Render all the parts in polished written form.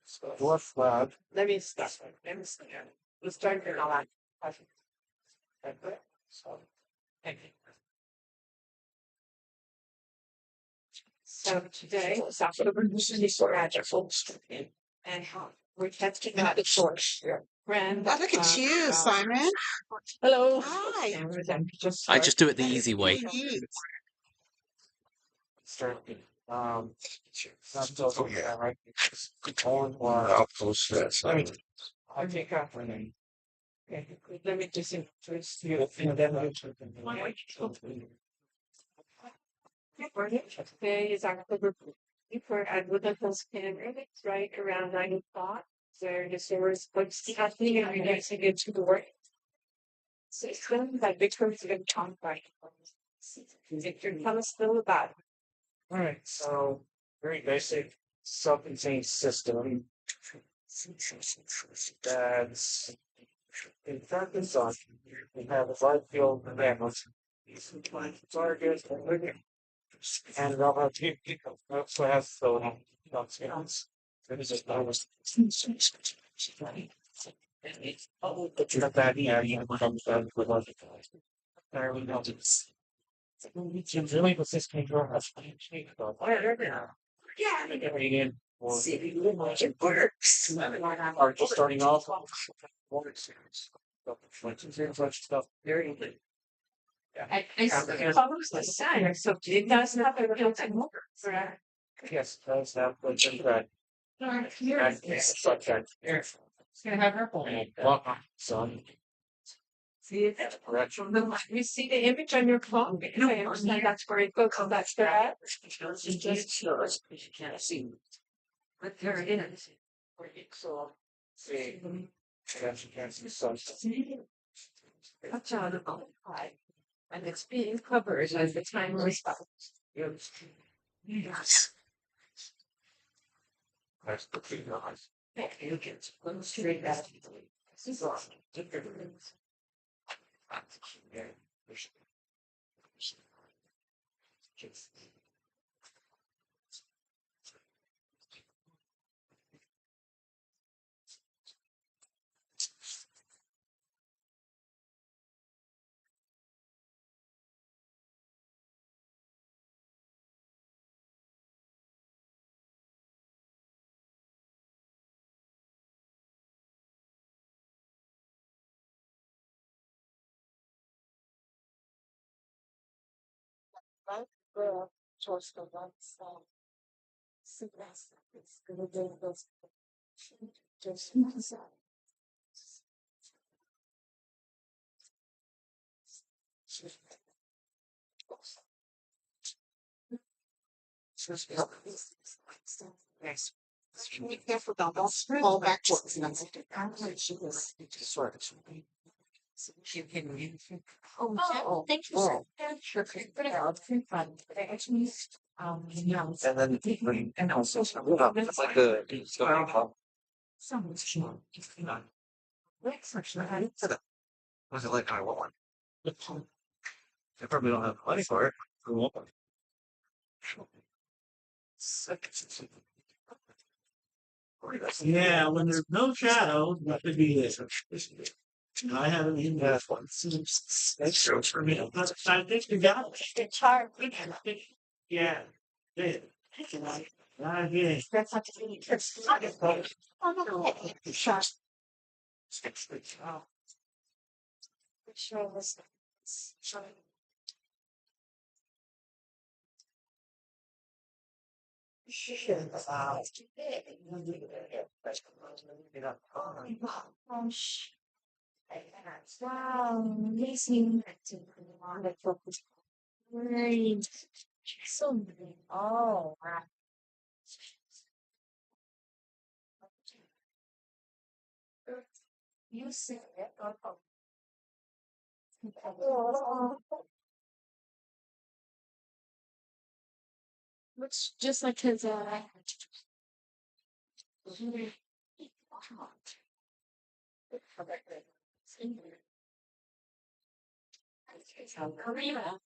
Dwarf flag. Let me start. Let's start with all that. So today is October 24th, and we're testing out the source. Friend, Look at you, Simon. hello. Hi. I just do it the easy way. Start. Not so yeah, right? I'll post that. I take out my name. Okay, let me just introduce you and then I'll today is October for at Woodland Canada. It's right around 9 o'clock. So the service what's happening and we're going to get to the work. System that Victor's going to talk about. Victor, tell us a little about it. All right, so very basic self-contained system that's in focus on. We have a wide field of animals. Target and it all have people. Also has the skills. But you have that, yeah, you have that with other guys. There we go. It's really the system draw us. Yeah, getting in. See if you like it works. Are just starting off. Stuff. Very good. I follows the sign, so it does have a built-in motor, correct? Yes, that's that. But that. It's such that. It's gonna have her phone. Son. See it? You see the image on your phone? No, I understand that's where it goes, that's the You can't see. But there it is. So, see. Yes, you can't see sun. Watch out about it. And it's being covered as the time response. Yes. That's the thing, guys. You can go straight back. This is awesome. Choice for one song. Sickness is gonna do those. Just Yes. Be careful, don't fall backwards. you can Oh, thank you, sir. sure fun. But actually, And then, and also, it's like a, so much more. was it like I want? I probably don't have money for it. Cool. Yeah, when there's no shadow, that could be it. I haven't even Yeah. got one. That's true for me. But I think you got it. It's hard. Yeah. Yeah. Yeah. That's not to be. Oh, no. Shot. Sure was. Wow, amazing. Great. So, oh, wow. You see it. Looks just like his Korea.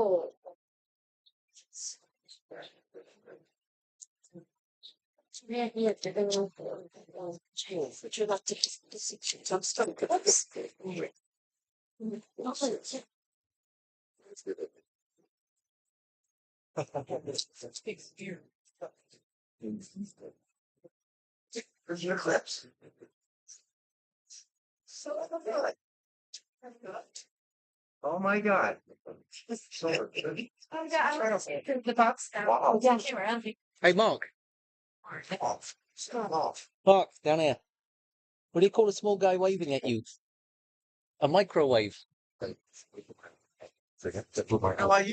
Oh. Yeah, yeah, they're gonna change. Would you like to see some stuff? There's your Eclipse. So good. Oh my God. So good. Oh, yeah, I want to see the box now. Wow. Oh, yeah, camera. Hey, Mark. Off. Stop off. Mark, down here. What do you call a small guy waving at you? A microwave. Oh, I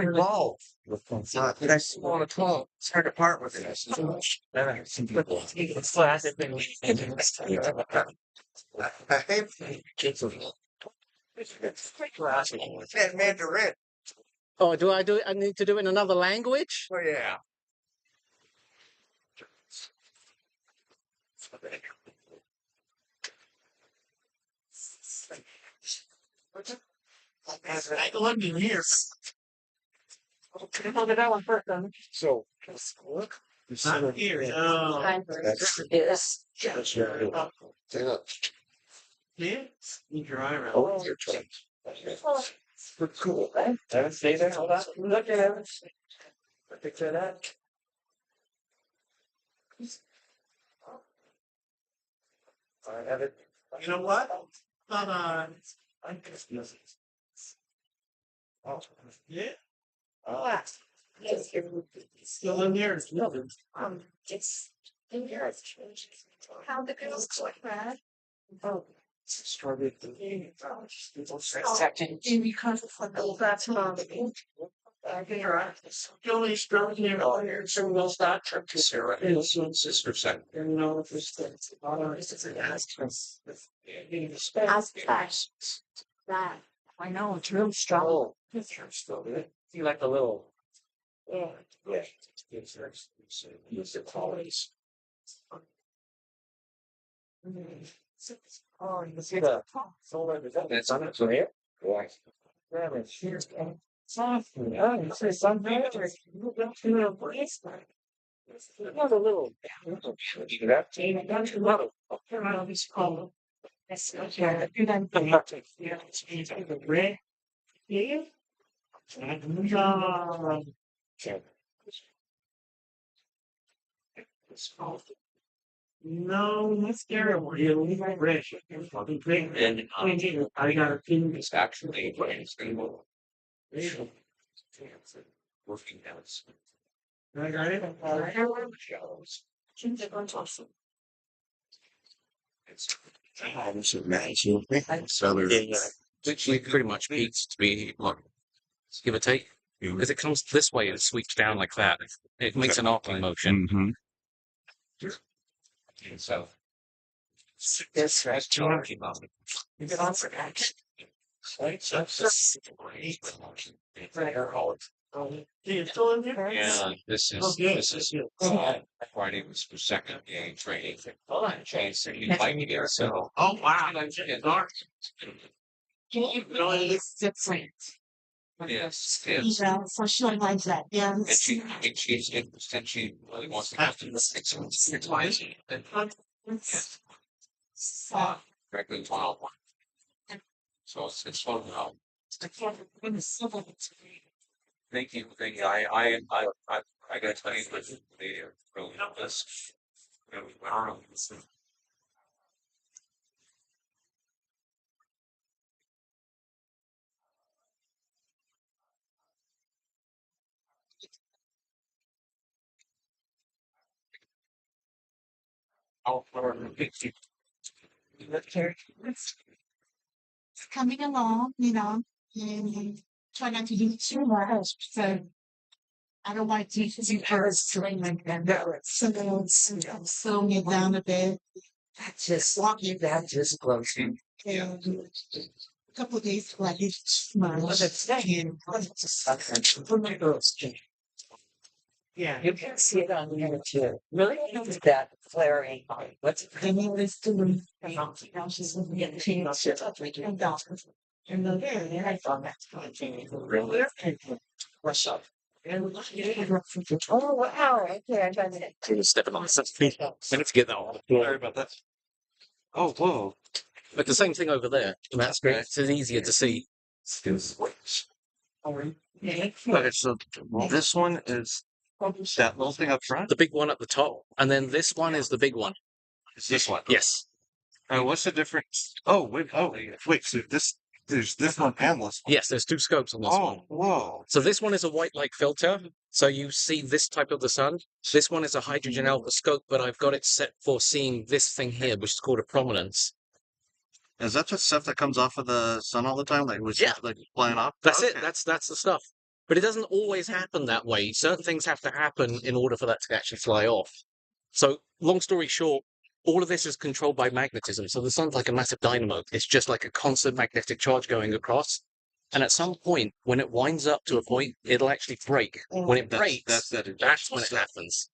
involved. But I still want to talk. It's hard to part with it. It's classic. That Mandarin. Oh, do I do it? I need to do it in another language? Oh, yeah. I love you here. How did that one hurt them? So, Not here. No. That's- Yes. Yeah. Need your eye around. Oh, you're trying. Cool. Don't stay there. Hold on. Look at it. Picture that. I have it. You know what? Not I guess nothing. yeah. Oh, yes, Still in there. It's nothing. it's in here. How the girls look, Brad? Oh, started the game. Because of that's not. Only strong here. Oh, here's some real stock trip to Sarah. His sister said, You know, if it's the That. I know, it's real strong. oh, picture still good. You like the little. Yeah. Yeah. Use the qualities. Oh, you can see the solar. That's on it from here. Yeah. Yeah, it's here. Soft. Oh, you see some pictures. You got to know place. Not a little. That team. That's a little. Around this color. That's okay. I'm not taking. yeah, it's the red. Yeah. No, that's terrible. You leave my red. Fucking great. And I got a feeling it's actually Working out. I got it. This is magic. Which pretty much peaks to be, what, give or take? As it comes this way, it sweeps down like that. It makes an arcing motion. So. Yes, right. You get on for that. You still in there? Yeah, this is writings for second game training. Change so you might be there. So Oh wow, that's dark. It's different. yes, You yes. know, for sure like that. Yeah. And she really wants to go to the six ways. Directly to 101. So it's fun. Thank you. I gotta tell you, they really helped us. It's coming along, you know, and try not to do too much. So I don't like to do hers doing like that. So slowing it down a bit. That just walking. That just blows me. And a couple of days like it's too much. Yeah. You can see it on here too. Really? It's that flaring. What's the name of this doing? Now she's getting changed. And then I thought that's going to really what's up? And Oh wow! Okay, I got it. So you're stepping on something. I need to get that one. Sorry about that. Oh, whoa. But the same thing over there. That's great. It's easier to see. Okay, so this one is that little thing up front. The big one at the top, and then this one is the big one. Is this one? Yes. What's the difference? Oh, wait. Oh, wait. So there's this one and this one. Yes, there's two scopes on this one. Oh, whoa. So this one is a white light filter, so you see this type of the sun. This one is a hydrogen alpha scope, but I've got it set for seeing this thing here, which is called a prominence. Is that just stuff that comes off of the sun all the time? Like was Yeah. like flying off? That's it. Okay. That's the stuff. But it doesn't always happen that way. Certain things have to happen in order for that to actually fly off. So, long story short, all of this is controlled by magnetism. So the sun's like a massive dynamo. It's just like a constant magnetic charge going across. And at some point, when it winds up to a point, it'll actually break. When it breaks, that's when it happens.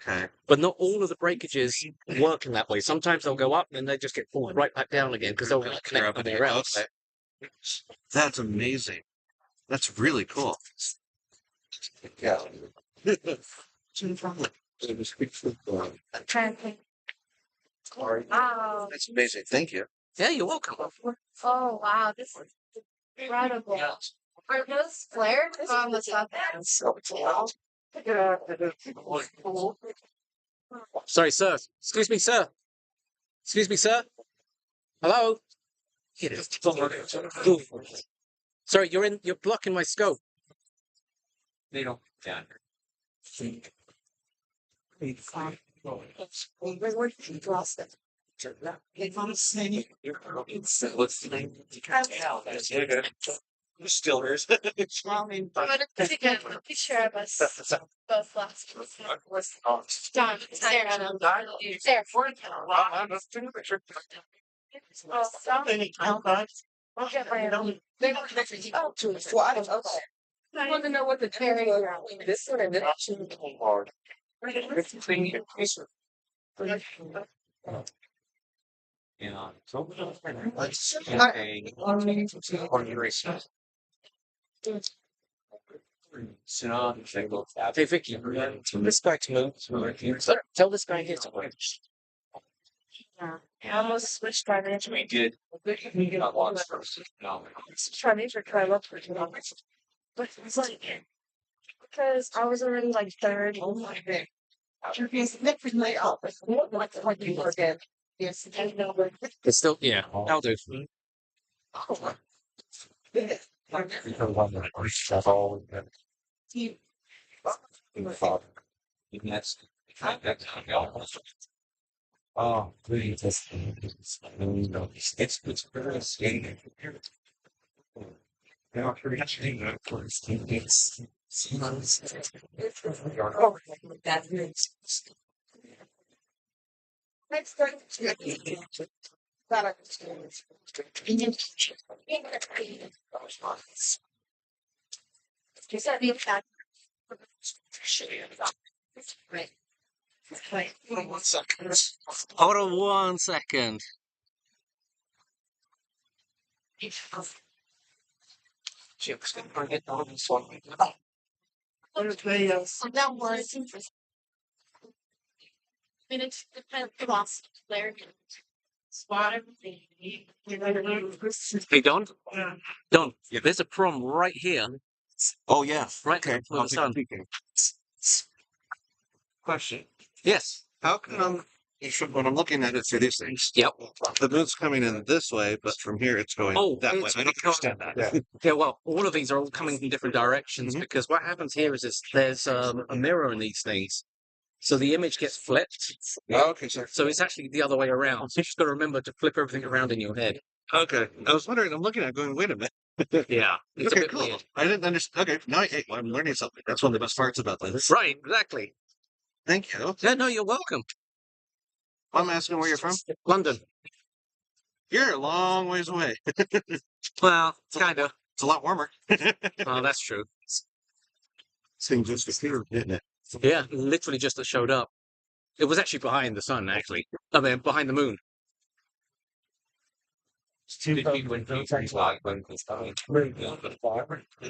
Okay. But not all of the breakages work in that way. Sometimes they'll go up and they just get pulled right back down again because they'll connect with their else. That's amazing. That's really cool. Yeah. Wow. That's amazing. Thank you. Yeah, you're welcome. Oh wow, this is incredible. Are those flares on the top? Sorry, sir. Excuse me, sir. Excuse me, sir. Hello? Sorry, you're blocking my scope. They don't. Yeah. Distillers. I'm gonna take a picture of us both last John, there. Oh, stop. I'll get my own. They were connected to a slide. Okay. I want to know what the cherry around this one and this one. Yeah. So, Hey, Vicky, tell this guy to move. Tell this guy here to move. Yeah. I almost switched my name. we did. We got lost first. No. Try major try look for you. But it's like because I was already like third. Oh my god. Like you were again. Yes, I know. It's still, yeah, I'll do. Oh, really? It's very scary. Now, pretty much it's Next time. Just that back. Right. Right. 1 second. Hold on 1 second. Chip's gonna bring it on this one. That was interesting. Minutes depends on player. Spot everything. Hey, Don? Don, there's a prom right here. Oh yeah. Right Okay. for the sun. Question. Yes. How come when I'm looking at it through these things, Yep. the moon's coming in this way, but from here it's going Oh, that way? it's I don't because- understand that. Yeah, well, all of these are all coming from different directions Mhm. because what happens here is there's a mirror in these things. So the image gets flipped. Oh, okay, sir. So it's actually the other way around. So you just got to remember to flip everything around in your head. Okay. I was wondering, I'm looking at it going, wait a minute. Yeah. It's a Okay, bit cool. weird. I didn't understand. Okay, now I'm learning something. That's one of the best parts about this. Right, exactly. Thank you. Yeah, no, you're welcome. I'm asking where you're from. London. You're a long ways away. Well, kind of. It's a lot warmer. Oh, that's true. Thing just appeared, didn't it? Yeah, literally just that showed up. It was actually behind the sun, actually. I mean, behind the moon. two when those things like when it's coming.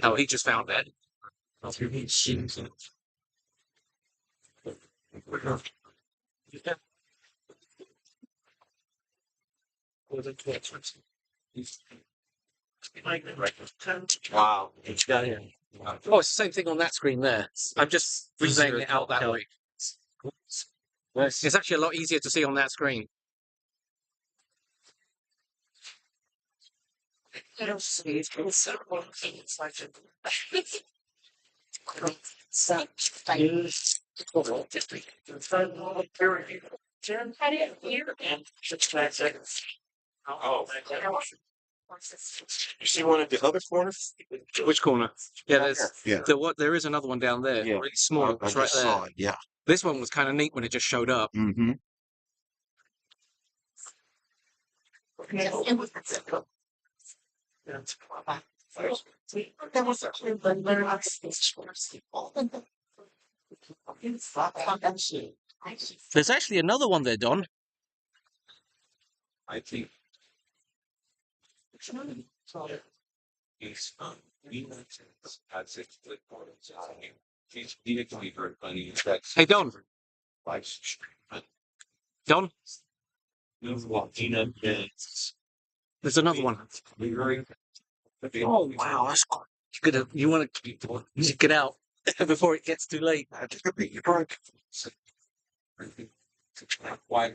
Oh, he just found that. Wow. Oh, it's the same thing on that screen there. I'm just relaying it out that way. It's actually a lot easier to see on that screen. I don't see it. It's so how do you hear? Oh. You see one at the other corner? Which corner? Yeah, there's Yeah. there is another one down there. Yeah. Really small. I It's right just there. saw it. Yeah. This one was kind of neat when it just showed up. Mm-hmm. There was a clue, but there are speech people. There's actually another one there, Don. I think. He's had 6 split quarters. He's immediately very funny. Hey, Don. Like, Don, move walking up there's another one. Oh wow, that's cool. You want to get out before it gets too late. I took a beat. You broke. Why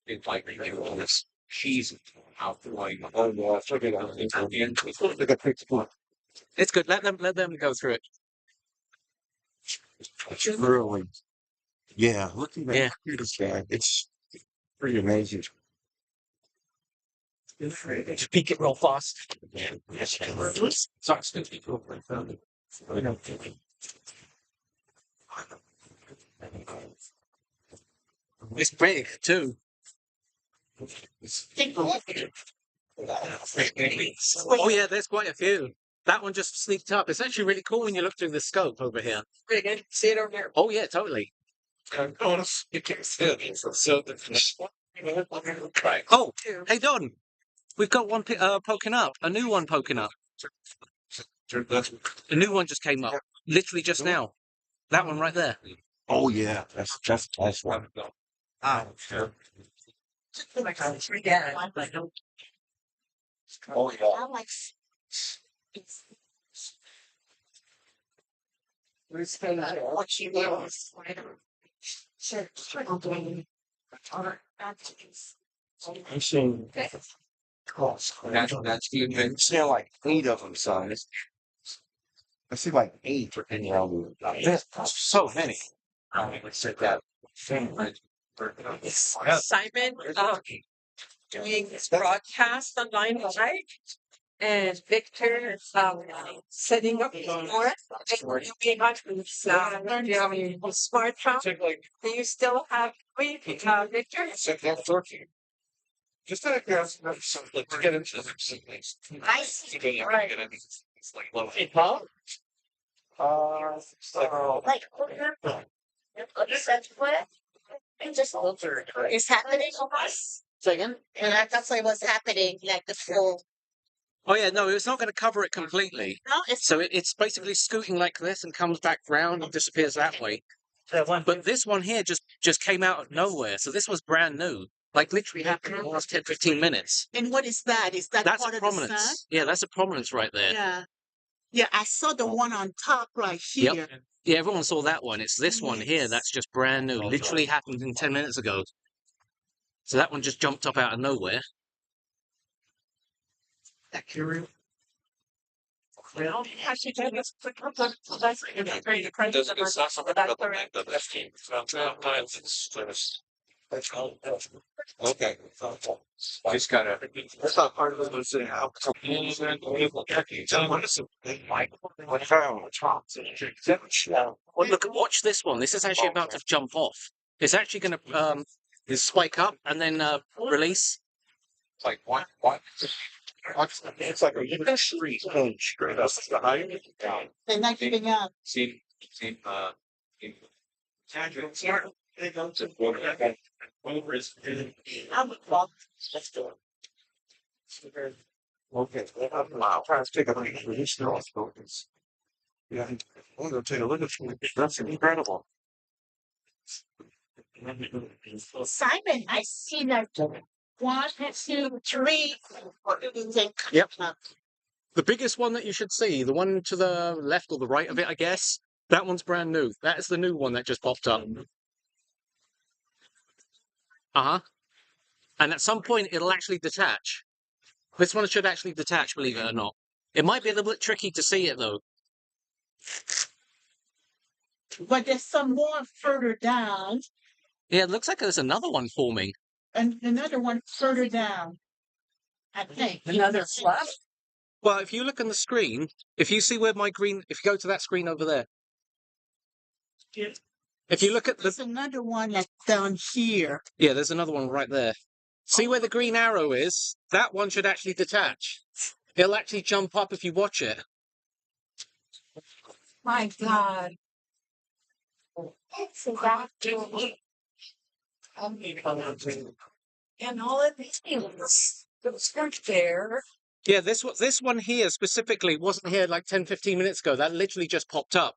it's like this cheese out the way. Oh no, I took it out. It's good. Let them go through it. Really. Yeah. Looking Yeah. at this guy, it's pretty amazing. Just peek it real fast. It's big too. Oh yeah, there's quite a few. That one just sneaked up. It's actually really cool when you look through the scope over here. See it over here. Oh yeah, totally. Oh, hey Don, we've got one poking up. A new one poking up. A new one just came up. Literally just now. That one right there. Oh yeah, that's nice one. Oh, yeah. I'm like, what you do is I'm seeing That's the event. I see like 8 of them, son. I see like 8 around. There's so many. said that. Simon, doing this broadcast on 9 and Victor setting up his board. And you being on do you have your smartphone? Do you still have Victor? Just out of curiosity, to get into this. I see. Right. like, it's happening on us. Second. And that's like what's happening, like the full. Oh yeah, no, it's not going to cover it completely. No, it's So it's basically scooting like this and comes back round and disappears that way. But this one here just came out of nowhere. So this was brand new. Like literally happened in the last 10, 15 minutes. and what is that? Is that That's part a of the sun? prominence. Yeah, that's a prominence right there. Yeah. Yeah, I saw the one on top right here. Yep. Yeah, everyone saw that one. It's this one here that's just brand new. Literally happened in 10 minutes ago. So that one just jumped up out of nowhere. Well, actually, that's very depressing. Okay. Just gotta. That's not part of the thing. Well, look, watch this one. This is actually about to jump off. It's actually going to spike up and then release. Like what? It's like a street straight up behind. They're not giving up. See, they go to over is I would walk. Let's do it. Okay, I'll try to take a look at these focus. Yeah, I'm gonna take a look at it. That's incredible. Simon, I see that 1, 2, 3. Yep. The biggest one that you should see, the one to the left or the right of it, I guess, that one's brand new. That is the new one that just popped up. Uh-huh. And at some point, it'll actually detach. This one should actually detach, believe it or not. It might be a little bit tricky to see it, though. But there's some more further down Yeah, it looks like there's another one forming. and another one further down. I think. Another fluff. Well, if you look on the screen, if you see where my green, if you go to that screen over there, if you look at There's the, another one that's down here. yeah, there's another one right there. See where the green arrow is? That one should actually detach. It'll actually jump up if you watch it. My God. So that and all of these things. Those weren't there. Yeah, this one here specifically wasn't here like 10, 15 minutes ago. That literally just popped up.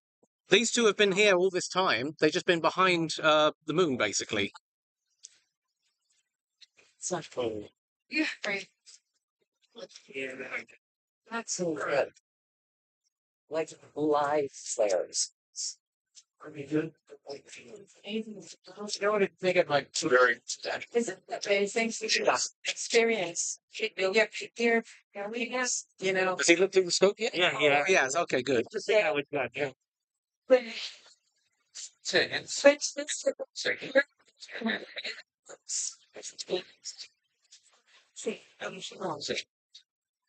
These two have been here all this time. They've just been behind the moon, basically. It's not funny. Yeah, right. Yeah. That's so good. Like live flares. Pretty good. You know what I think of like very Isn't that amazing? Experience. Yeah, you know. Has he looked through the scope yet? Yeah, Oh, yes. Okay, good. Just see how it's done, yeah. But Seconds. this see,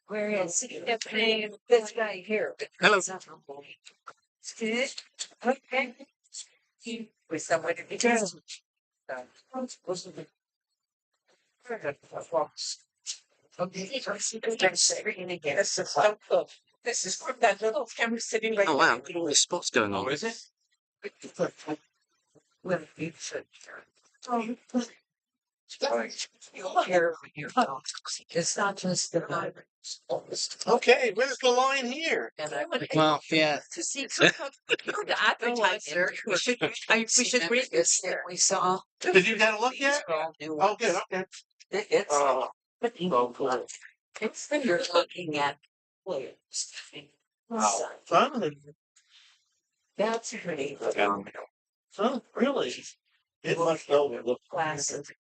where is this guy here? Hello. See? Okay. With someone to be just. This is from that little camera sitting right Oh, wow. Look at all these spots going on. Oh, is it? With you. It's not just the virus. Okay, where's the line here? And I would Well, yeah. to see the advertiser. We should read this that we saw. Did you get a look yet? Oh, good, okay. It's So cool. it's when you're looking at players. Fun. That's pretty Oh, really? It must overlook. classic.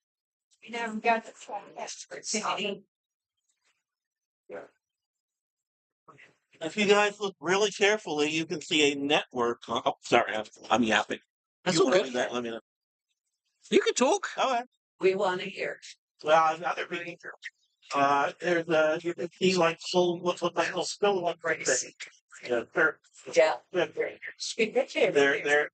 We never got the experts. If you guys look really carefully, you can see a network. Oh, sorry, I'm yapping. That's You all wanna good. do that? Let me know. You can talk. Okay. We want to hear. Well, another reading. There's you can see like full what look like little spill like thing. Yeah, Yeah.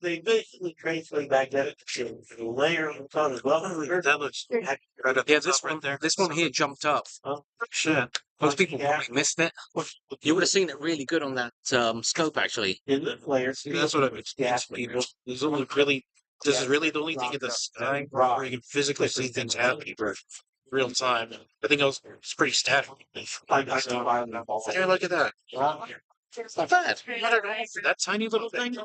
they basically basically magnetic the layer on top as well. That looks right up Yeah, the top right there. this one here jumped up. Oh shit! Most people probably missed it. You would have seen it really good on that scope, actually. in the layer. See, that's what I've experienced, people. There's only really this is really the only thing in the sky where you can physically see things happening for real time. Everything else is pretty static. Yeah, look at that. It's not bad. That tiny little thing.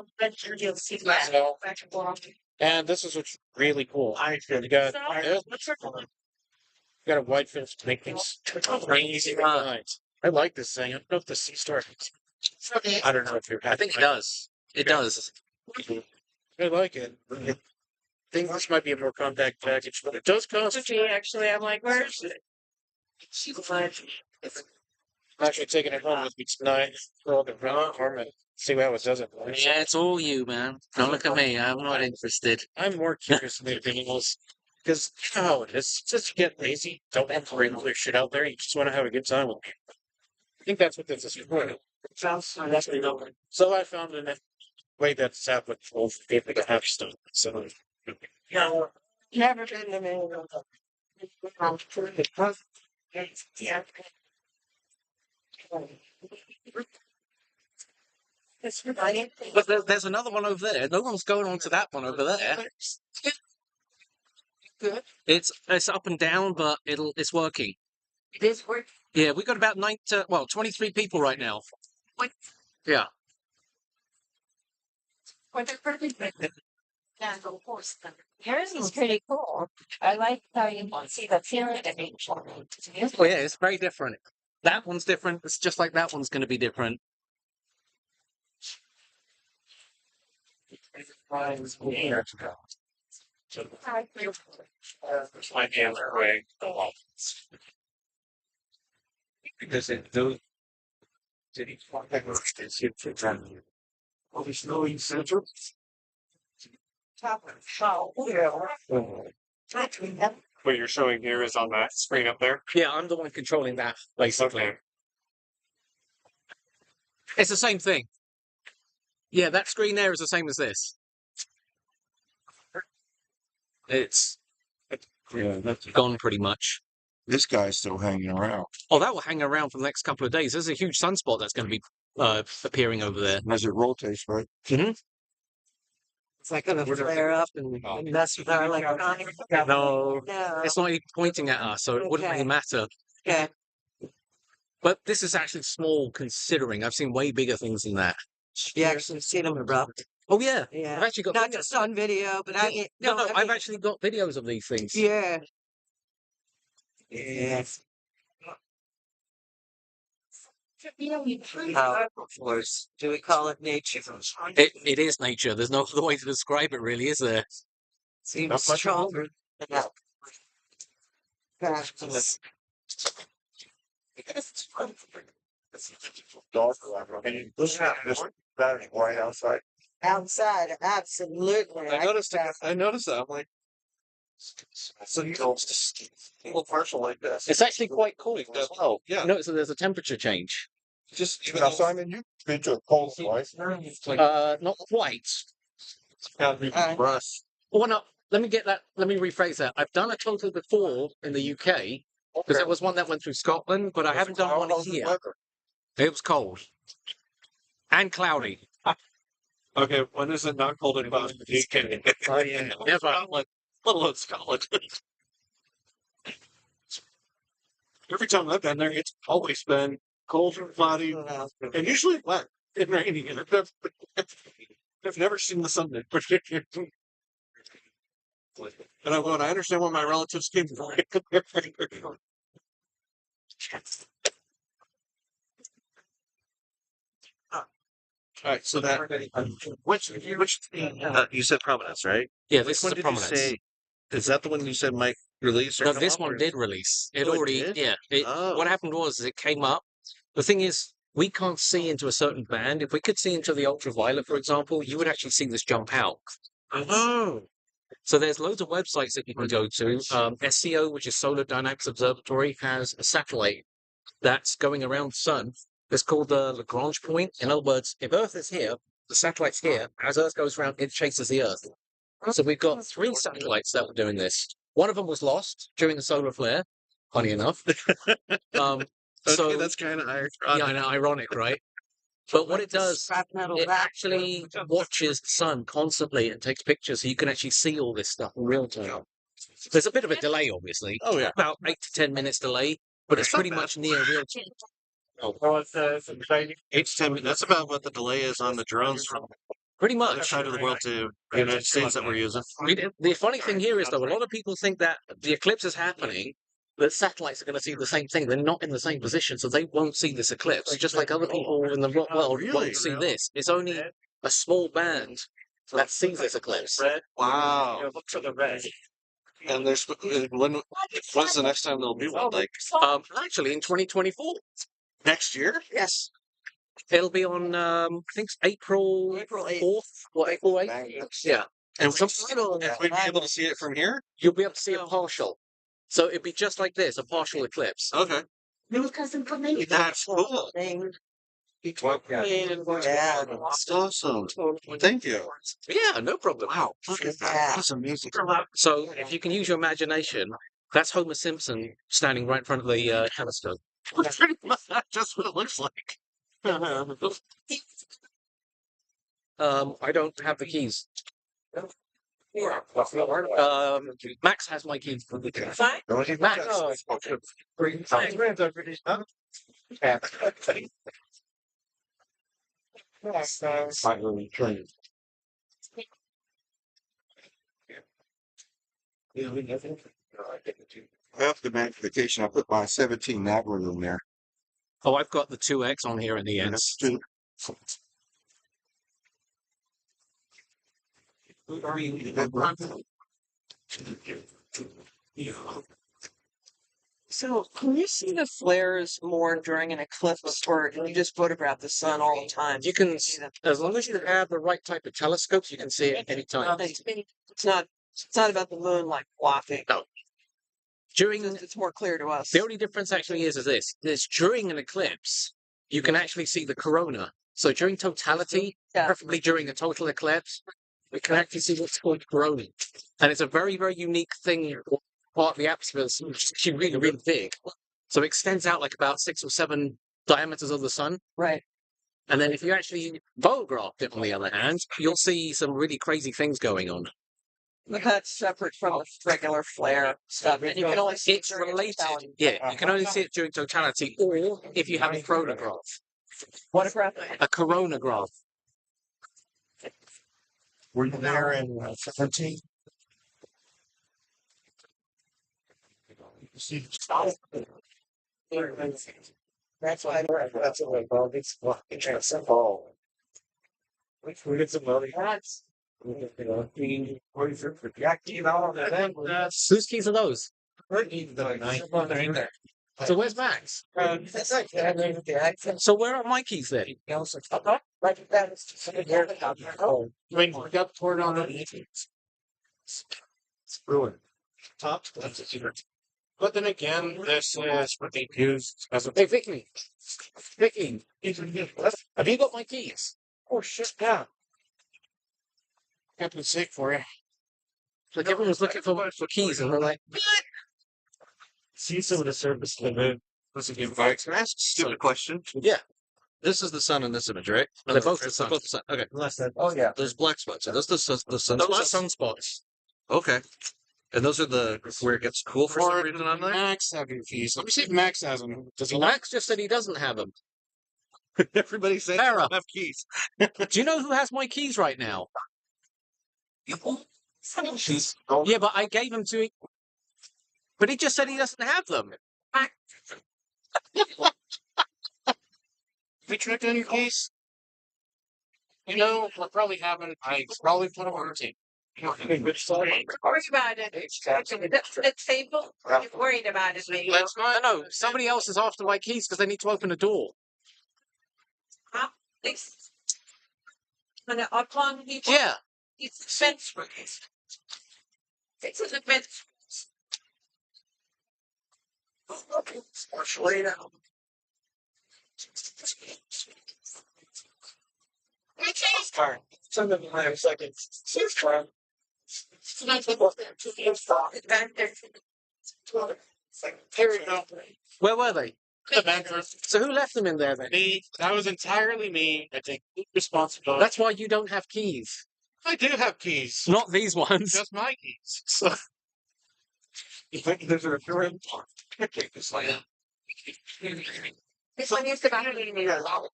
And this is what's really cool. You got a wide field to make things crazy lines. I like this thing. I don't know if the sea star. I don't know if you're. I think it does. It does. I like it. I think this might be a more compact package, but it does cost. Actually, I'm like, where is it? I'm actually taking it home with me tonight. Throw it in the arm and see how it does it. Yeah, it's all you, man. Don't look at me. I'm not interested. I'm more curious than anything else. Because you know how it is. Just get lazy. Don't want to bring all your shit out there. You just want to have a good time with me. I think that's what this is for. So I found a way that's happened for people to have stuff. So, Never been to me. Yeah. It's funny. But there's another one over there. No one's going on to that one over there. Good. It's up and down, but it's working. It is working. Yeah, we got about 23 people right now. What? Yeah. What the perfect. Yeah, of course. Yours is pretty cool. I like how you can see the feeling of each one. Oh yeah, it's very different. That one's different. It's just like that one's going to be different. My camera way. Because it those city oh, there's no center. What you're showing here is on that screen up there. Yeah, I'm the one controlling that, basically. Okay. It's the same thing. Yeah, that screen there is the same as this. It's Yeah, that's gone pretty much. This guy's still hanging around. Oh, that will hang around for the next couple of days. There's a huge sunspot that's going to be appearing over there. As it rotates, right? It's like gonna flare up and mess with our electronics. No, No. it's not even pointing at us, so it wouldn't really Okay. matter. Okay. But this is actually small considering. I've seen way bigger things than that. You actually seen them erupt. Oh yeah, Yeah. I've actually got Not just on video, but I no, I I've mean, actually got videos of these things. yeah. Yes. How, of course, do we call it nature? It is nature. There's no other way to describe it, really, is there? Seems Not much stronger than that. Fastest. This battery white outside. Outside, absolutely. I noticed that. I'm like, so you don't little partial like this. It's actually quite cool as well. Yeah. Notice that there's a temperature change. Just even Now, though Simon, you've been to a cold twice. Not quite. Russ. Well, no, let me rephrase that. I've done a total before in the UK, because there was one that went through Scotland, but I haven't done one here. It was cold. And cloudy. Okay, when is it not cold enough? You can Never. Scotland, let alone Scotland. Every time I've been there, it's always been cold and cloudy, and usually wet and rainy. And I've never seen the sun. And I'm going, I understand where my relatives came from. All right, so that which you said Prominence, right? Yeah, Which this is one a did you prominence. say? Is that the one you said might release? Or No, come this up, one or- did release. It Oh, it already, did? yeah. Oh. What happened was it came up. The thing is, we can't see into a certain band. If we could see into the ultraviolet, for example, you would actually see this jump out. Oh, So there's loads of websites that you can go to. SCO, which is Solar Dynamics Observatory, has a satellite that's going around the sun. It's called the Lagrange point. In other words, if Earth is here, the satellite's here. As Earth goes around, it chases the Earth. So we've got 3 satellites that were doing this. One of them was lost during the solar flare, funny enough. okay, So that's kind of ironic. yeah, I know, ironic, right? But what it does, Scrap metal it back. actually watches the sun constantly and takes pictures, so you can actually see all this stuff in real time. There's a bit of a delay, obviously. Oh, yeah. About 8 to 10 minutes delay, but it's It's not pretty bad. much near real time. Oh, it's exciting. 8 to 10 minutes. That's about what the delay is on the drones from Pretty the other much. side of the world to the United States that we're using. The funny thing here is, though, a lot of people think that the eclipse is happening, that satellites are going to see the same thing. They're not in the same position, so they won't see this eclipse. Just like other people in the world Really? won't see this. It's only a small band that sees this eclipse. Wow. Look to the red. And there's when's the next time there'll be one? Like Actually, in 2024. next year? Yes. It'll be on, I think it's April 4th or April 8th. Yeah. And Some we'd be able to see it from here? You'll be able to see a partial. So it'd be just like this, a partial eclipse. Okay. That's cool. Yeah. That's awesome. Thank you. Yeah, no problem. Wow. Look at that. That's amazing. So if you can use your imagination, that's Homer Simpson standing right in front of the telescope. Pretty much just what it looks like. I don't have the keys. Max has my keys. Fine. Max. After magnification, I put my 17 Nagler in there. Oh, I've got the 2X on here in the end. So, can you see the flares more during an eclipse, or can you just photograph the sun all the time? You can, as long as you have the right type of telescopes, you can see it anytime. It's not. It's not about the moon like blocking. No. During It's more clear to us. the only difference actually is this: is during an eclipse, you can actually see the corona. So during totality, Yeah. preferably during a total eclipse, we can actually see what's called corona, and it's a very, very unique thing. Part of the atmosphere is actually really, really big, so it extends out like about 6 or 7 diameters of the sun. Right. And then if you actually photograph it, on the other hand, you'll see some really crazy things going on. But that's separate from the regular flare stuff. And you can only see it It's during related. totality. Yeah, you can only see it during totality, or if you have a chronograph. What graph? A coronograph. Were you there in 17? That's why that's what I call this fucking simple. We get some money. That's you know, being for projecting all of that. Whose keys are those? They're in there. So where's Max? That's like that. So where are my keys then? Like that is oh, I mean, we got poured on it. It's ruined. Top. That's a secret. But then again, this is what they used as a. Hey, Vicky. Vicky, have you got my keys? Oh shit! Yeah. Captain sick for you. Like everyone was looking for keys, and they're like, See some of the surface of the moon. Let's give bikes. Can I ask a stupid question? yeah, This is the sun in this image, right? they're both the sun. Both the sun. Okay. Less than. Oh yeah. There's black spots. So that's the sun. Those are Sunspots. sunspots. Okay. And those are the where it gets cool for some Or reason on there. Max having keys. Let me see if Max has them. Does he? Max just said he doesn't have them. Everybody's saying they Sarah. don't have keys. Do you know who has my keys right now? Yeah, but I gave them to him. But he just said he doesn't have them. We checked on your case. You know, we're probably having. I probably put them on our team. Worry about it. The table. You're worried about it, maybe. That's not. No, somebody else is after my keys because they need to open a door. It's on the upon people. Yeah. It's the fence. It's in the fence. My case card. Some of them have seconds. Case card. Back there. Here we go. Where were they? The bathroom. So who left them in there then? Me. That was entirely me. I take responsibility. That's why you don't have keys. I do have keys. Not these ones. Just my keys. So. You think there's a referral? Take this later. This one is the battery. You got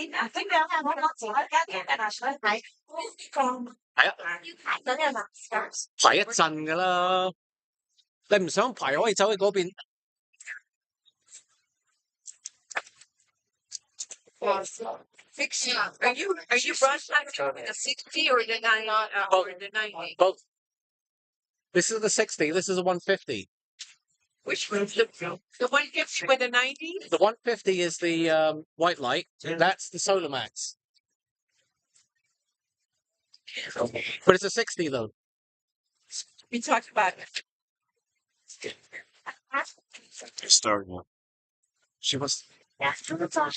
I think they'll have one else. I and I should like from 睇一陣㗎啦，你唔想排可以走去嗰邊。Fixing. Are you broadcasting the 60 or the 90 or the 90? Both. This is the 60. This is a 150. Which one's the 150 with the 90? The 150 is the white light. That's the Solar Max. But it's a 60 though. We talked about it. Start now. She was. After the talk,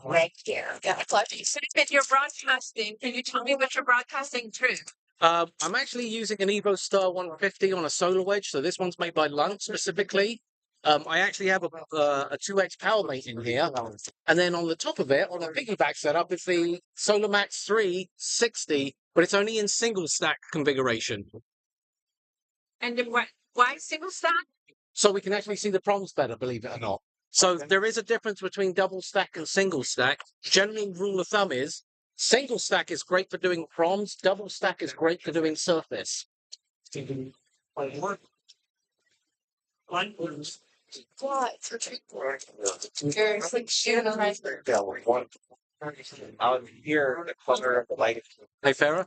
right here. Yeah, but you're broadcasting. Can you tell me what you're broadcasting through? I'm actually using an Evo Star 150 on a solar wedge, so this one's made by Lunt specifically. I actually have a 2X power mate in here, and then on the top of it, on the piggyback setup, is the Solar Max 3 60, but it's only in single stack configuration, And then why single stack? so we can actually see the proms better, believe it or not. So there is a difference between double stack and single stack. General rule of thumb is single stack is great for doing proms, double stack is great for doing surface. There's like shooting right there. Out here, the color of the light Hey, Farah?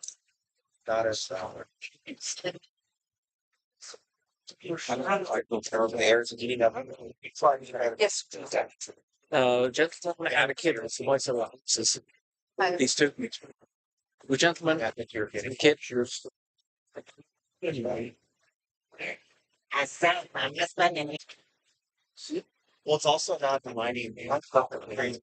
not as like the hairs and eating up. Yes. Gentlemen and a kid with some white sunglasses. These two. The gentleman I think you're getting kid. Well, it's also not reminding me of the crazy.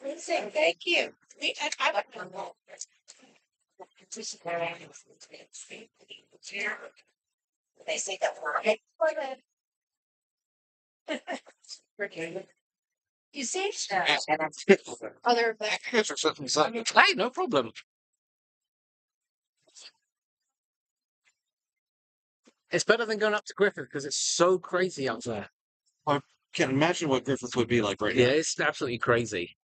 Thank you. I like They say that word. You see? Other Hey, no problem. It's better than going up to Griffith because it's so crazy up there. Can't imagine what Griffith would be like right Yeah, now. it's absolutely crazy.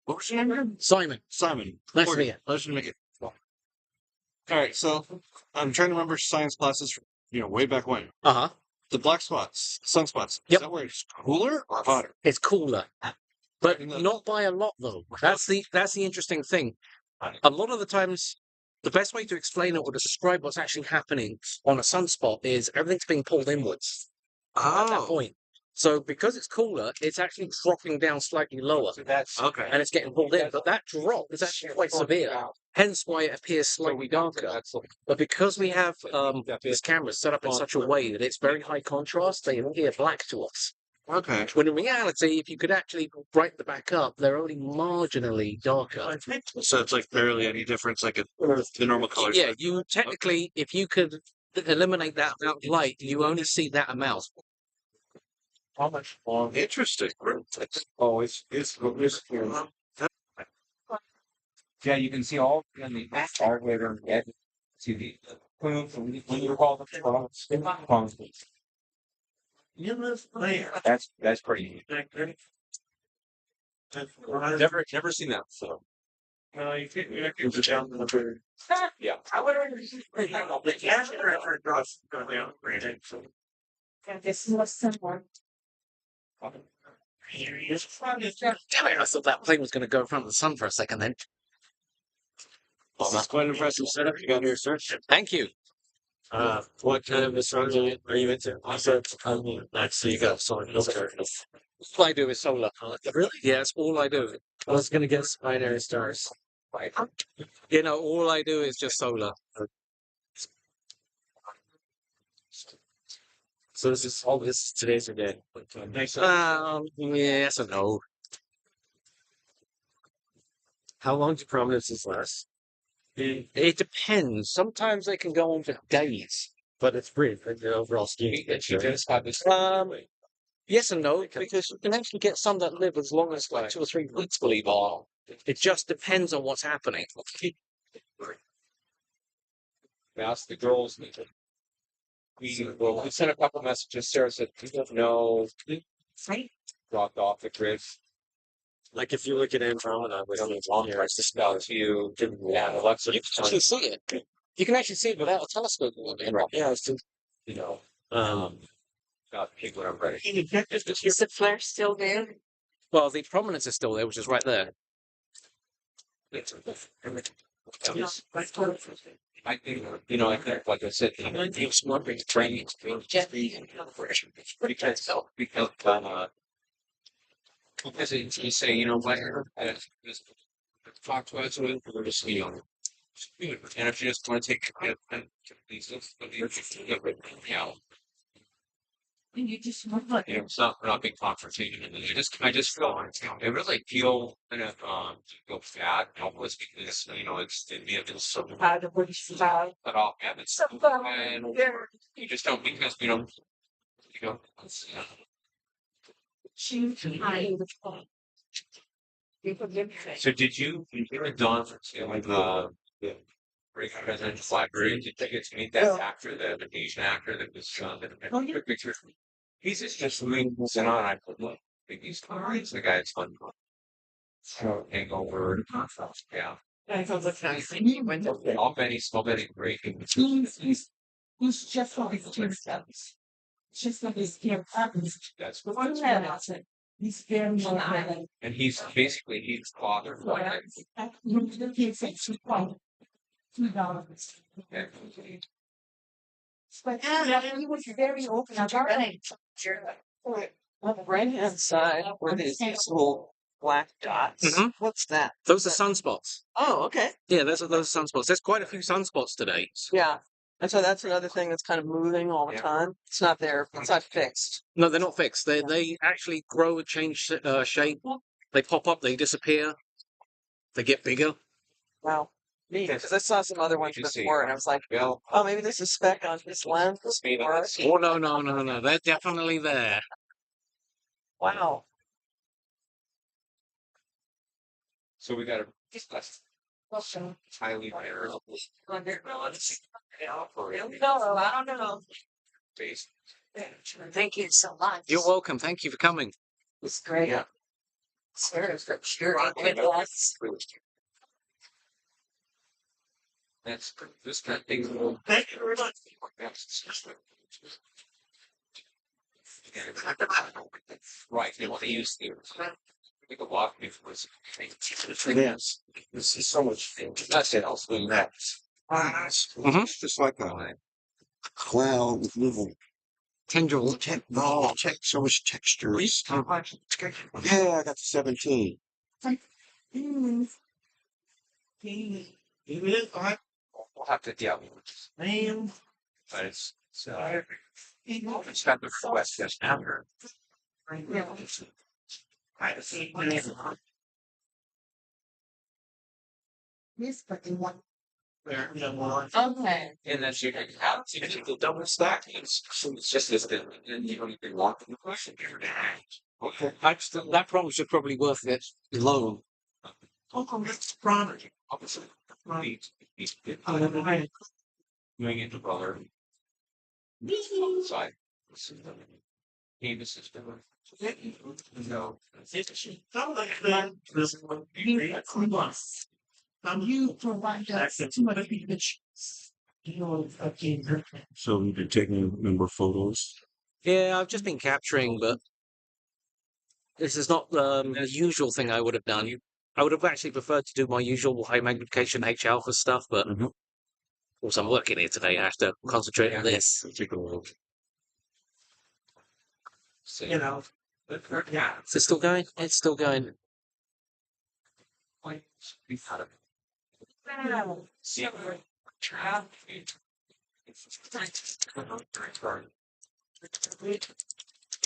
What was your name? Simon, Simon. nice to Okay, meet you. Nice to meet you. All right, so I'm trying to remember science classes from, way back when. Uh-huh. The black spots, sunspots. Yep. Is that where it's cooler or hotter? It's cooler. But not by a lot though. That's the interesting thing. A lot of the times the best way to explain it or describe what's actually happening on a sunspot is everything's being pulled inwards at that point. So because it's cooler, it's actually dropping down slightly lower. Okay. And it's getting pulled in. But that drop is actually quite severe. Hence why it appears slightly darker. But because we have these cameras set up in such a way that it's very high contrast, they appear black to us. Okay. When in reality, if you could actually brighten the back up, they're only marginally darker. So it's like barely any difference, like the normal color. Yeah, you technically, if you could eliminate that amount of light, you only see that amount. How much longer? Interesting. Oh, it's yeah, you can see all in the all the way around the edge. See the when you call the that's pretty neat. Never seen that before. No, you can't jump in the bird. Yeah. I would go down, granted. This was similar. Here he is. Damn it, I thought that plane was going to go in front of the sun for a second then. Well, that's quite an impressive setup you got here, sir. Thank you. What kind of astronomy are you into? I said, actually, you got someone else. All I do is solar. Really? Yeah, that's all I do. I was gonna guess binary stars. All I do is just solar. So this is all this is today's your day. Yes and no. How long do prominences last? It depends. Sometimes they can go on for days. But it's brief in the overall scheme. Yes and no, because you can actually get some that live as long as like 2 or 3 weeks, believe it or not. It just depends on what's happening. Ask the girls. We sent a couple messages. Sarah said, no, dropped off the grid. Like if you look at Andromeda, we don't need long price to spell if you didn't Yeah, Alexa. You can actually see it. You can actually see it without a telescope. Yeah, it's just, Got people are ready. Is the flare still there? Well, the prominence is still there, which is right there. I think, like I said, he was wondering training because you say, what, talk to us, we're just, and if you just want to take, yeah. You just it's not we're not being confrontation. And I just feel I really feel kind of feel bad, helpless because it's so out of what you found. cut off habits. So fun. And There. you just don't because you know She hide the phone. You forgive me. so did you and Don like the break presidential library, did you get to meet that actor, the Asian actor that was quick picture? He's just doing and on I put like these cards, the guy's fun. So hangover. Yeah. I thought that's nice. He went up there. I'll bet he's great. He's just like his two steps. Just like his hair happens. That's But what's that accent? He's very on the island. and he's the father of like $2. and But he was very open about it. On the right-hand side, where there's these little black dots. Mhm. What's that? Those are sunspots. Oh, okay. Yeah, those are sunspots. There's quite a few sunspots today. Yeah. And so that's another thing that's kind of moving all the Yeah. time. It's not there. It's not fixed. No, they're not fixed. They actually grow and change shape. They pop up, they disappear, they get bigger. Wow. Because I saw some other ones just see, before, and I was like, well, oh, maybe there's a speck on his lens. maybe Or- let's see. Oh no, they're definitely there. Wow. So we got a highly rare No, I don't know. base. Thank you so much. You're welcome. Thank you for coming. It's great. Yeah. Sarah, for sure. That's this kind of thing. Thank you very much. Right, they want to use the we could walk before Yes. This is so much details in that. Mhm. Just like a cloud with little Tendril. so much textures. Yeah, I got the 17. We'll have to deal with it. But it's got the West just after. Okay. And then you can have the double stack. It's just this thing, and you don't even want the question. Okay. That problem should probably worth it alone. That's prominent. Opposite. Moving into color. Side. Even system. No. You provide us too much pictures. So you've been taking a number of photos. Yeah, I've just been capturing, but this is not the usual thing I would have done. I would have actually preferred to do my usual high magnification H alpha stuff, but of course I'm working here today. I have to concentrate on this. Take a look. You know. Yeah. Is it still going? It's still going. See.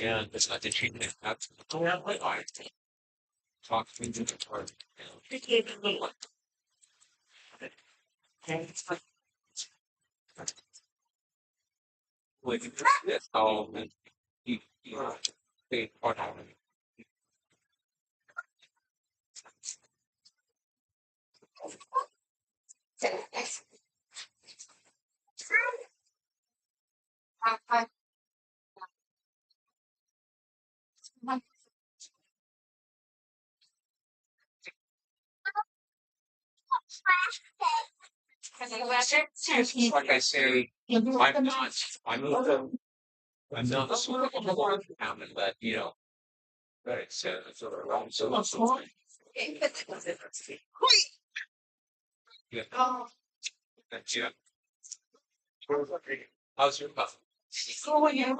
And it's not the treatment. That's I talk to me to the part. With this, they part of it. Like I say, I'm not. I'm not super common, but but it's sort of wrong. So yeah. That's yeah. How's your puff? Oh yeah.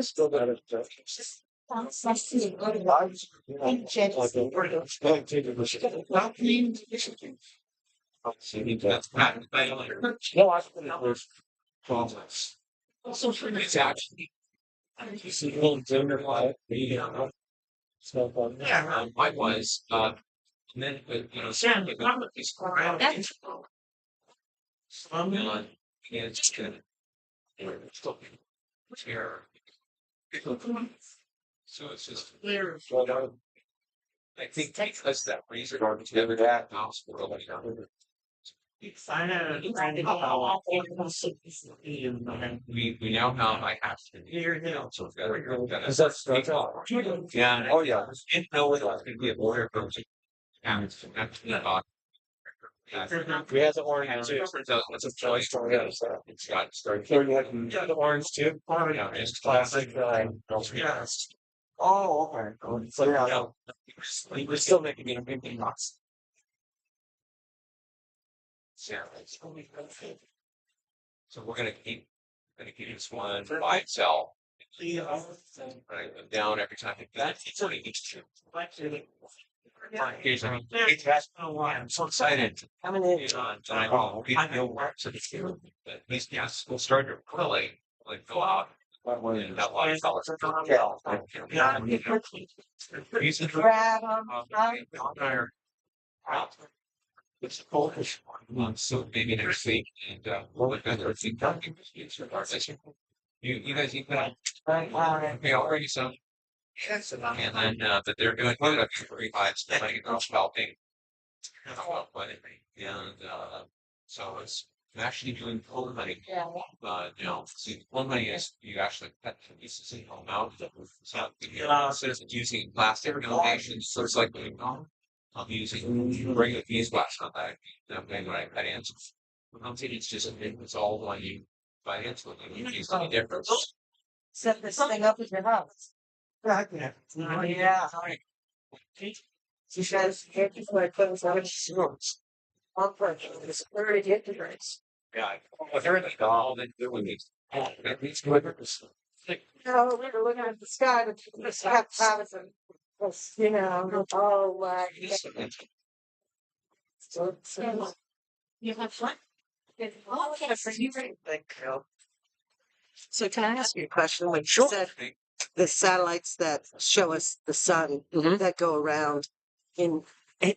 Still got it. That's patented by the owner. No, I think it was Complex. Also, it's actually. you see little dinner light. So fun. Yeah, mine was, and then, but, Sam, the government is around. So I'm going, yeah, it's just gonna. Still. Here. So it's just clear. I think because that reason or together that house will let down. We now have I have to here now, so we've got Is that starts out? yeah. Oh yeah. Didn't know whether it was going to be a lawyer from We had the orange too. It's a choice. It's got started. So you had the orange too? Yeah, it's Classic. Yes. Oh, okay. So yeah, we're still making it a big box. So we're gonna keep this one by itself. Right, down every time. That's only each two. Here's I'm so excited. Coming in. I know where to do. But these guys will start to really like go out. And that light colors. Yeah. He's the Grab 'em. It's Polish. So maybe next week and we'll look at everything. You guys eat that? Okay, I'll bring you some. Yes, and then that they're doing good at 45 like helping. And so it's actually doing full money. See, full money is you actually cut the pieces in home out. So instead of using plastic innovations, so it's like I'm using regular beeswax on that. I'm paying what I cut in. I'm saying it's all one you buy into it. You use any difference. Set this thing up in your house. Oh, yeah. She says, "Thank you for my clothes on shorts." On purpose. It's very different. Yeah, well, they're in the doll, then doing these. At least with No, we were looking at the sky, but the sky Patterson. Oh my God. So, You have fun. Oh, yes, you right. thank you. So can I ask you a question? When you said the satellites that show us the sun Mhm. that go around in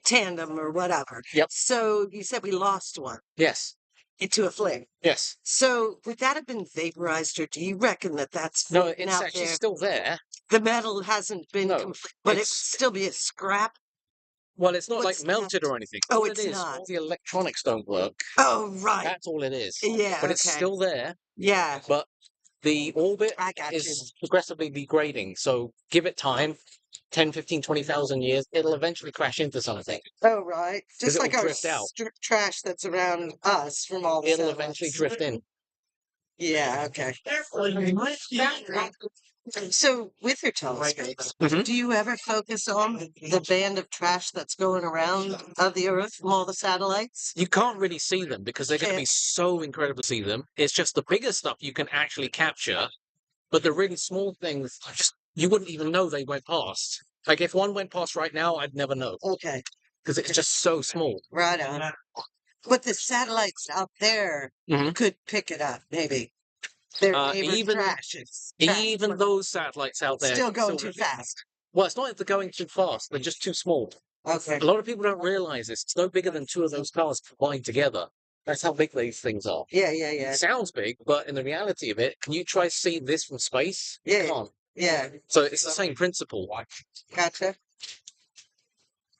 tandem or whatever. Yep. So you said we lost one Yes. into a flame. Yes. So would that have been vaporized, or do you reckon that that's No, floating it's out actually there? still there. The metal hasn't been No, complete, but it would it's still be a scrap. well, it's not like What's melted that? or anything. Oh, All it it's is, not. all the electronics don't work. Oh, right. That's all it is. Yeah. But it's Okay. still there. Yeah. But the orbit I got you. is progressively degrading. So give it time, 10, 15, 20,000 years, it'll eventually crash into something. Oh, right. 'Cause Just it'll like our drift out. trash that's around us from all the It'll eventually satellites. drift in. Yeah. Okay. So with your telescopes, Mhm. do you ever focus on the band of trash that's going around of the Earth from all the satellites? You can't really see them because they're going to be Can't. so incredible to see them. It's just the bigger stuff you can actually capture, but the really small things, you wouldn't even know they went past. Like if one went past right now, I'd never know Okay. because it's just so small. Right on. But the satellites out there Mhm. could pick it up, maybe. Their neighbor Even trash is trash, even but those satellites out there still can going still too fast. Well, it's not that they're going too fast; they're just too small. Okay. A lot of people don't realize this. It's no bigger than two of those cars combined together. That's how big these things are. Yeah, yeah, yeah. It sounds big, but in the reality of it, can you try to see this from space? You Yeah. can't. Yeah. So it's the same principle. Gotcha.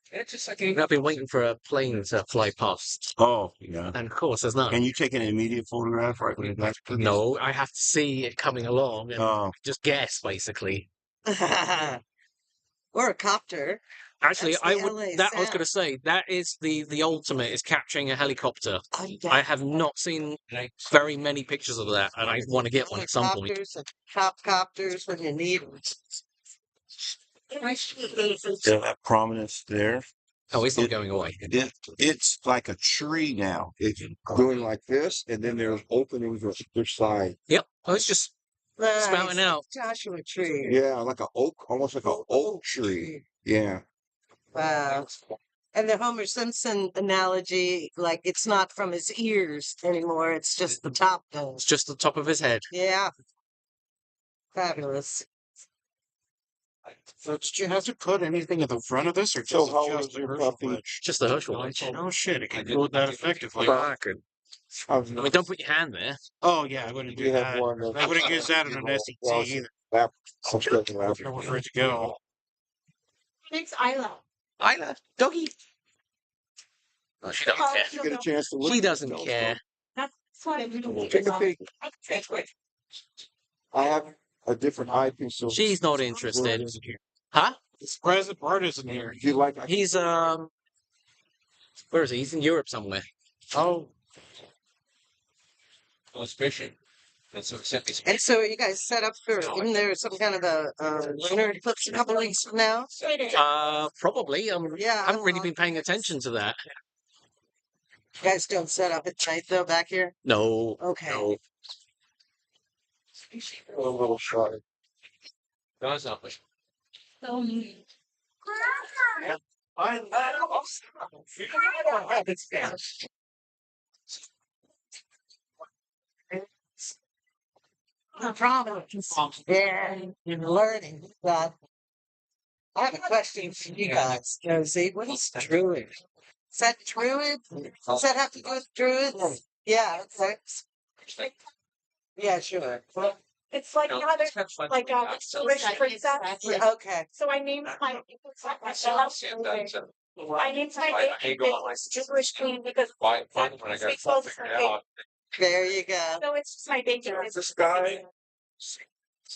It's just like I've been waiting for a plane to fly past, Oh, yeah. and of course there's none. Can you take an immediate photograph right when it's back? No, I have to see it coming along and Oh, just guess, basically. Or a copter. Actually, That's I the would. LA That I was going to sound. say that is the ultimate is capturing a helicopter. Oh, I yeah. have not seen very many pictures of that, and I want to get one at some point. Helicopters and copters when you need them. yeah, that prominence there. Oh, it's not It, going away. it's like a tree now. It's doing like this, and then there's openings on each side. Yep. Oh, it's just spouting Nice. out. Joshua tree. Yeah, like a oak, almost like an oak tree. Yeah. Wow. And the Homer Simpson analogy, like it's not from his ears anymore, it's just the top though. It's just the top of his head. Yeah. Fabulous. So did you have to put anything at the front of this, or So just how just was the your Herschel puppy? wedge? Just the Herschel wedge. Oh shit! It can go that effectively. I could. How I mean, don't put your hand there. Oh yeah, I wouldn't do you have that. one of I wouldn't use that in an well, SET it's either. lap, Nowhere for it to go. Thanks, Isla. Isla, doggy. Oh, she doesn't care. You get a chance to look. She at the doesn't telescope. care. That's what I'm doing. Take a peek. I have a different eyepiece. So She's not interested. Huh? This present part isn't here. if you like, He's where is he? He's in Europe somewhere. Oh, I was fishing. And so he sent me some And so are you guys set up for, isn't there some kind of a lunar eclipse a couple weeks from now? Probably. Yeah. I haven't really been paying attention to that. You guys don't set up at night though back here? No. Okay. No. a little shy. No, it's not much. No problem. Yeah, you're learning that. I have a question for you guys, Josie. What is druid? Is that druid? Does that have to do with druids? Yeah, okay. Yeah, sure. It's like another, like a Jewish princess. Yeah, okay. So I named my I named my baby Jewish queen because When I got close to figured my baby. out. There you go. So it's just my baby. This guy.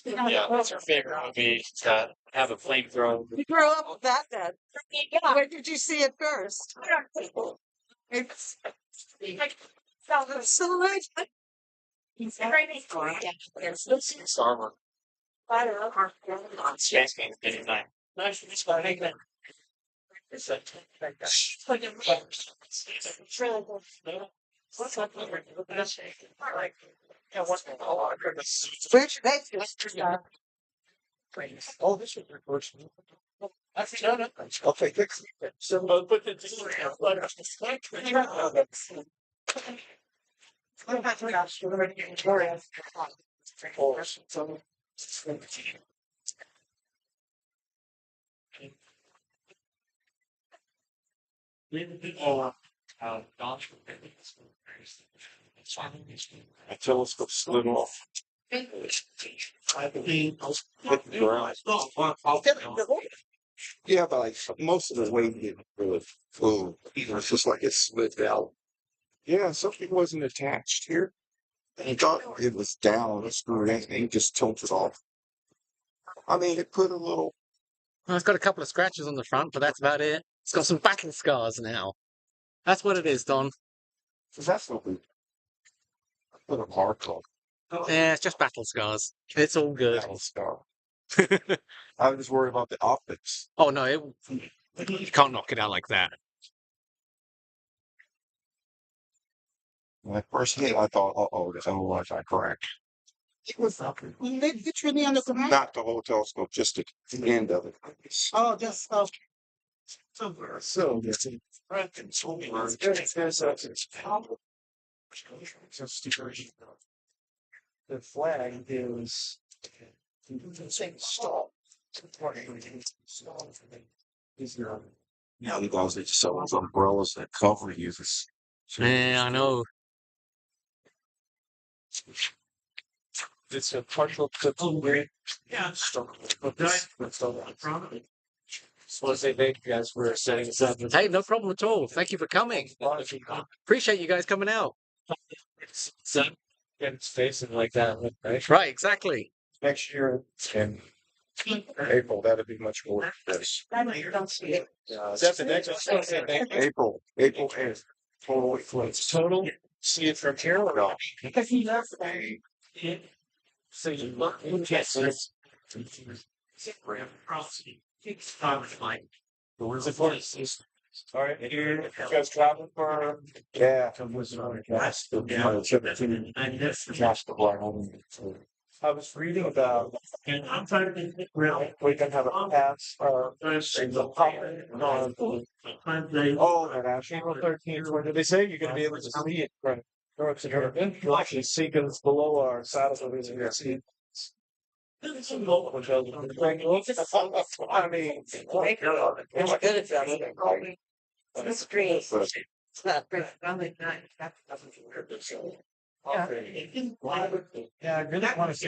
yeah, that's her favorite movie. Have a flamethrower. You grew up with that then. Yeah. Where did you see it first? It's so much. He's right. Starmer. Space Game's getting nice. Nice, it's got it. It's really good. What's up? Like, yeah, what's going on? Which makes Oh, this was recorded. No, no. I'll take it. So, put the My telescope slid off. Yeah, but like most of the weight didn't really move. It's just like it slid out. Yeah, something wasn't attached here. I thought it was down. It's screwed in and it just tilted off. I mean, it put a little. Well, it's got a couple of scratches on the front, but that's about it. It's got some battle scars now. That's what it is, Don. That's what we put a mark on. Yeah, it's just battle scars. It's all good. Battle scar. I was just worried about the optics. Oh no, you can't knock it out like that. When I first hit, I thought, oh, was I correct? It was up. Which one on the ground? Not the whole telescope, just the end of it. Oh, just oh. So, The flag is stop. now the guys that sell those umbrellas that cover you. Yeah, I know. It's a partial clip. Yeah. But this, just want to say thank you guys for setting us up. Hey, no problem at all. Thank you for coming. Appreciate you guys coming out. Sun and space and like that, right? Right, exactly. Next year in April, that'd be much more. Yes. That's the next one. April 8th. Total eclipse. Total. See it from here or not? So you look, you can't see it. Where's the forest? All right, you guys traveling for? Yeah. Come with That's the 17. That's the black hole. I was reading about, and I'm trying to think really, we can have a pass, on, oh, that April 13th, what did they say? You're gonna be able to see it, right? You'll actually see, because it's below our saddle, you can see. I mean, It's good if that's the screen. It's not pretty. yeah, I really want to see.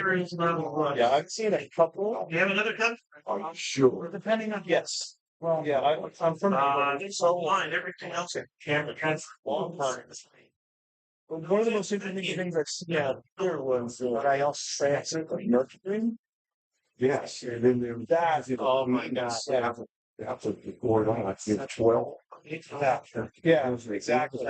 Yeah, I've seen a couple. You have another cup? Are you sure? Depending on, yes. Well, yeah, I'm from. So line, everything else in camera transfer long time. One of the most interesting things I've seen out here was what I also transit like Mercury. Yes, and then there That, oh my God, yeah. That's a board on, I think 12. Yeah, exactly.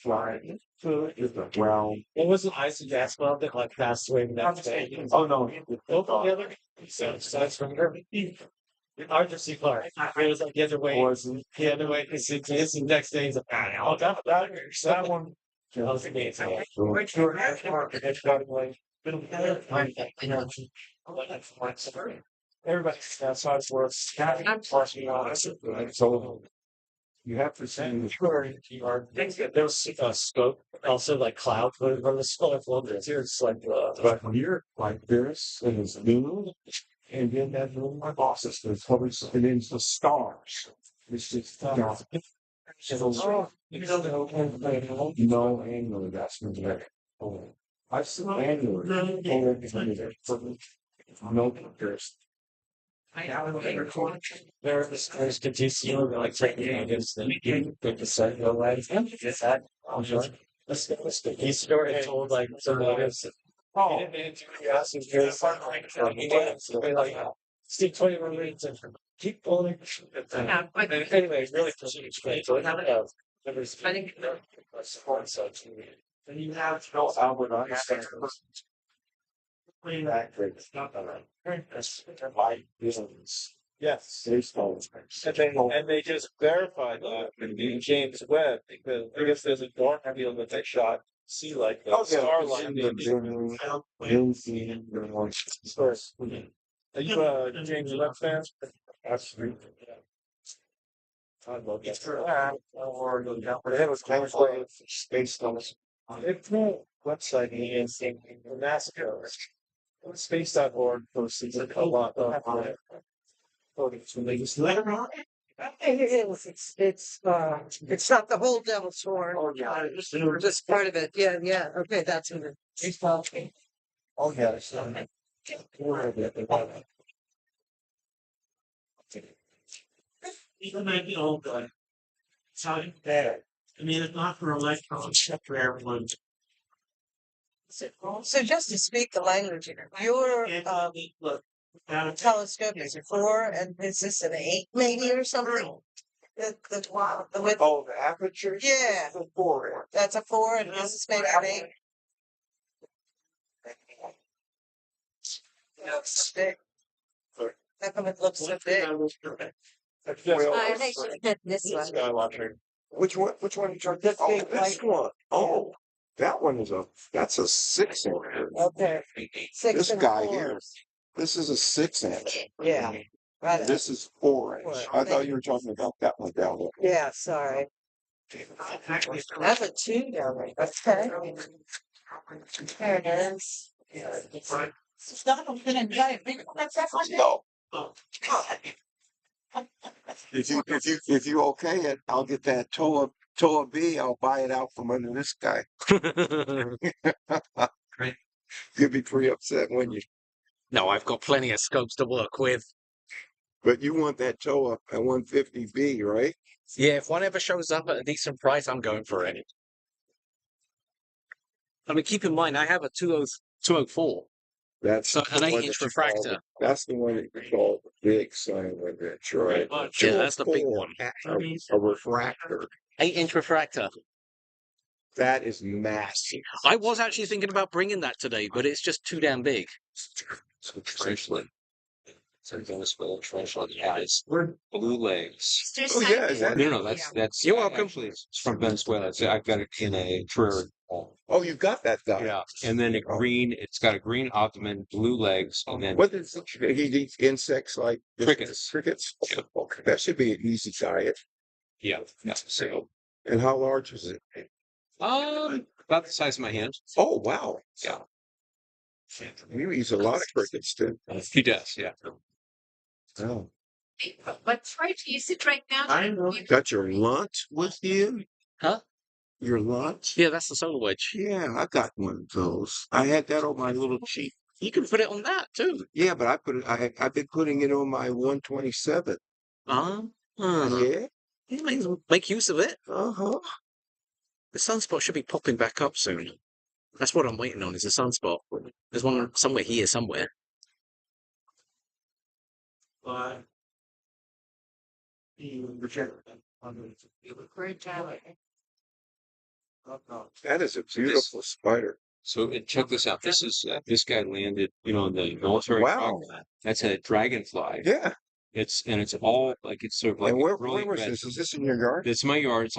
Flying. So Is the ground. it wasn't Isaac Aswell that like passed away the next day. Oh no, both of the other sides from her. Arthur C. Clarke. It was like the other way. The other way because it's the next day. He's like, oh, that one. That was amazing. Everybody that's how it works. So you have to send There was a scope, also like cloud from the solar filters. Here it's like but here, like this, it is noon, and then that room, my bosses, there's probably something in the stars. It's just, no annual investment there. I said annual. No comparison. there's the TCU like taking against them. Good to say no way. Is that let's the East story told like some others. Oh, he didn't answer the asking very fun like Steve 20 more minutes and keep pulling. Anyway, really appreciate it. So I think support such. And you have no Albert Einstein. That great. It's not that light visions. Yes. Baseball. And they just verified that in James Webb because I guess there's a dark field that they shot. See, like the starlight. Are you a James Webb fan? Absolutely. I love that. It was James Webb Space Telescope. It's no website is the massacre. Space.org posted a lot of photos from the It's not the whole devil's horn. Oh, yeah. Just part of it. Yeah, yeah. Okay, that's it. Oh, yeah. It's Even maybe old guy. So bad. I mean, it's not for electrons, except for everyone. So just to speak the language, your Look, telescope is a 4, and is this an 8 maybe or something? The width. Oh, the aperture? Yeah. The 4. That's a 4, and this is made of 8. Looks big. How come it looks so big? I think you get this one. Skywatcher. Which one? Which one? Oh, this one. Oh, that one is that's a 6 inch. Okay. 6 This and guy 4. here, this is a 6 inch. Yeah. Right. This is 4 inch. I thought you were talking about that one down there. Yeah, sorry. That's a 2 down there. Okay. There it is. It's not a good and giant. That's that one. No. If you okay it, I'll get that Toa B. I'll buy it out from under this guy. You'd be pretty upset, wouldn't you? No, I've got plenty of scopes to work with. But you want that Toa at 150B, right? Yeah, if one ever shows up at a decent price, I'm going for it. I mean, keep in mind, I have a 204. That's So an the one 8-inch that you call refractor. that's the one that you call the big sign language, right? Yeah, that's the big 204, one. A refractor. 8-inch refractor. That is massive. I was actually thinking about bringing that today, but it's just too damn big. Essentially. Venezuela tarantula has blue legs. Oh, yeah, is that- No, that's. You're welcome. Actually, it's from Venezuela. I've got it in a terrarium. Oh, you got that guy. Yeah, and then it's got a green abdomen, blue legs, and then What is he eats insects like Crickets. Crickets. Okay, that should be an easy diet. yeah. So, And how large is it? about the size of my hand. Oh, wow. Yeah. You eat a lot of crickets too. He does, yeah. Oh. But try to use it right now. I know. You got your lunch with you? Huh? Your lunch? Yeah, that's the solar wedge. Yeah, I got one of those. I had that on my little cheek. You can put it on that too. Yeah, but I've been putting it on my 127. Ah, Yeah. you make use of it. Uh-huh. The sunspot should be popping back up soon. That's what I'm waiting on, is a sunspot. There's one somewhere here, somewhere. Great job. That is a beautiful spider. So check this out. This guy landed, in the military. Wow. That's a dragonfly. Yeah. It's all like it's sort of like And where really was red. this? Is this in your yard? It's my yard. It's